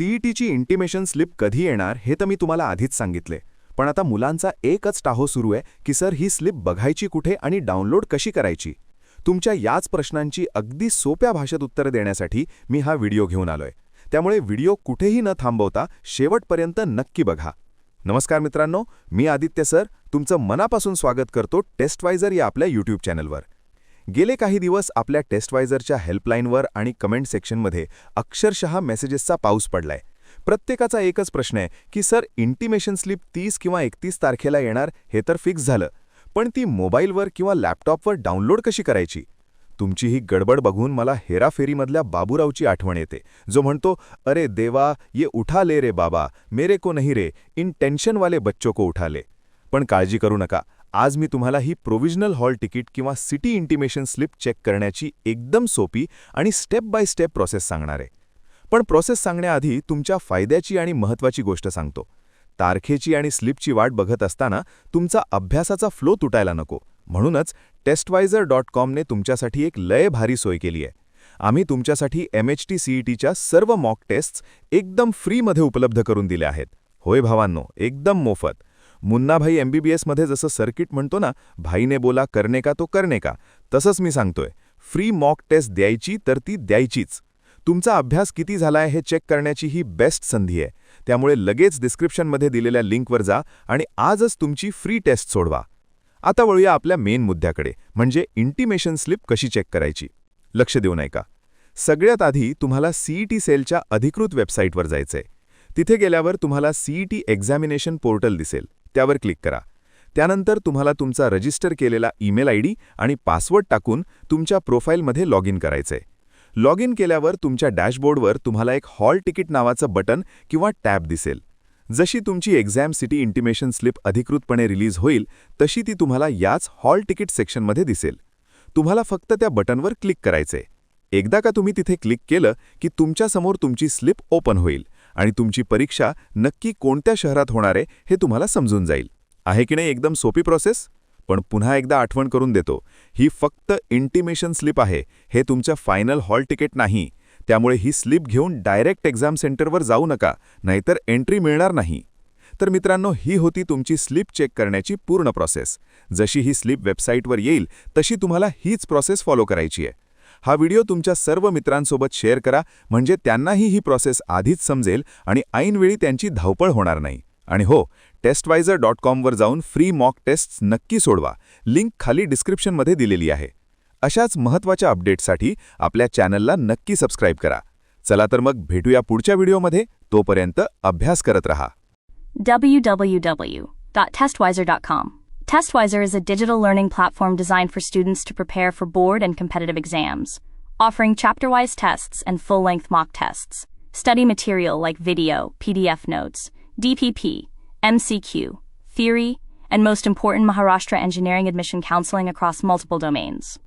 सीईटीची intimation slip कधी येणार हे तर मी तुम्हाला आधीच सांगितले, पण आता मुलांचा एकच टाहो सुरू आहे की सर ही स्लिप बघायची कुठे आणि डाउनलोड कशी करायची. तुमच्या याच प्रश्नांची अगदी सोप्या भाषेत उत्तरं देण्यासाठी मी हा व्हिडिओ घेऊन आलोय. त्यामुळे व्हिडिओ कुठेही न थांबवता शेवटपर्यंत नक्की बघा. नमस्कार मित्रांनो, मी आदित्य सर तुमचं मनापासून स्वागत करतो टेस्टवायझर या आपल्या यूट्यूब चॅनलवर. गेले काही दिवस आपल्या टेस्टवायझरच्या हेल्पलाईनवर आणि कमेंट सेक्शनमध्ये अक्षरशः मेसेजेसचा पाऊस पडलाय. प्रत्येकाचा एकच प्रश्न आहे की सर इंटिमेशन स्लिप 30 किंवा 31 तारखेला येणार हे तर फिक्स झालं, पण ती मोबाईलवर किंवा लॅपटॉपवर डाउनलोड कशी करायची. तुमची ही गडबड बघून मला हेराफेरीमधल्या बाबूरावची आठवण येते, जो म्हणतो, अरे देवा ये उठा ले रे बाबा, मेरे को नहीं रे, इन टेन्शन वाले बच्चों को उठा ले. पण काळजी करू नका, आज मी तुम्हाला ही प्रोव्हिजनल हॉल तिकीट किंवा सिटी इंटिमेशन स्लिप चेक करण्याची एकदम सोपी आणि स्टेप बाय स्टेप प्रोसेस सांगणार आहे. पण प्रोसेस सांगण्याआधी तुमच्या फायद्याची आणि महत्त्वाची गोष्ट सांगतो. तारखेची आणि स्लिपची वाट बघत असताना तुमचा अभ्यासाचा फ्लो तुटायला नको, म्हणूनच testwizer.com ने तुमच्यासाठी एक लय भारी सोय केली आहे. आम्ही तुमच्यासाठी MHT CETच्या सर्व मॉक टेस्ट्स एकदम फ्रीमध्ये उपलब्ध करून दिल्या आहेत. होय भावांनो, एकदम मोफत. मुन्नाभाई MBBS मध्ये जसं सर्किट म्हणतो ना, भाईने बोला करने का तो करने का, तसंच मी सांगतोय, फ्री मॉक टेस्ट द्यायची तर ती द्यायचीच. तुमचा अभ्यास किती झालाय हे चेक करण्याची ही बेस्ट संधी आहे. त्यामुळे लगेच डिस्क्रिप्शनमध्ये दिलेल्या लिंकवर जा आणि आजच तुमची फ्री टेस्ट सोडवा. आता वळूया आपल्या मेन मुद्द्याकडे, म्हणजे इंटिमेशन स्लिप कशी चेक करायची. लक्ष देऊन ऐका. सगळ्यात आधी तुम्हाला CET सेलच्या अधिकृत वेबसाईटवर जायचंय. तिथे गेल्यावर तुम्हाला CET एक्झामिनेशन पोर्टल दिसेल, त्यावर क्लिक करा. त्यानंतर तुम्हाला तुमचा रजिस्टर केलेला ईमेल ID आणि पासवर्ड टाकून तुमच्या प्रोफाईलमध्ये लॉग इन करायचंय. लॉग इन केल्यावर तुमच्या डॅशबोर्डवर तुम्हाला एक हॉल तिकीट नावाचं बटन किंवा टॅब दिसेल. जशी तुमची एक्झाम सिटी इंटिमेशन स्लिप अधिकृतपणे रिलीज होईल तशी ती तुम्हाला याच हॉल तिकीट सेक्शनमध्ये दिसेल. तुम्हाला फक्त त्या बटनवर क्लिक करायचंय. एकदा का तुम्ही तिथे क्लिक केलं की तुमच्यासमोर तुमची स्लिप ओपन होईल आणि तुमची परीक्षा नक्की कोणत्या शहरात होणार आहे हे तुम्हाला समजून जाईल. आहे की नाही एकदम सोपी प्रोसेस. पण पुन्हा एकदा आठवण करून देतो, ही फक्त इंटिमेशन स्लिप आहे, हे तुमचं फायनल हॉल तिकीट नाही. त्यामुळे ही स्लिप घेऊन डायरेक्ट एक्झाम सेंटरवर जाऊ नका, नाहीतर एंट्री मिळणार नाही. तर मित्रांनो, ही होती तुमची स्लिप चेक करण्याची पूर्ण प्रोसेस. जशी ही स्लिप वेबसाईटवर येईल तशी तुम्हाला हीच प्रोसेस फॉलो करायची आहे. हा व्हिडिओ तुमच्या सर्व मित्रांसोबत शेअर करा, म्हणजे त्यांनाही ही प्रोसेस आधीच समजेल आणि ऐनवेळी त्यांची धावपळ होणार नाही. आणि हो, testwizer.com वर जाऊन फ्री मॉक टेस्ट्स नक्की सोडवा. लिंक खाली डिस्क्रिप्शनमध्ये दिलेली आहे. अशाच महत्त्वाच्या अपडेट्ससाठी आपल्या चॅनलला नक्की सबस्क्राईब करा. चला तर मग भेटूया पुढच्या व्हिडिओमध्ये. तोपर्यंत अभ्यास करत रहा. www.testwizer.com. Testwizer is a digital learning platform designed for students to prepare for board and competitive exams, offering chapter-wise tests and full-length mock tests. Study material like video, PDF notes, DPP, MCQ, theory, and most important, Maharashtra engineering admission counseling across multiple domains.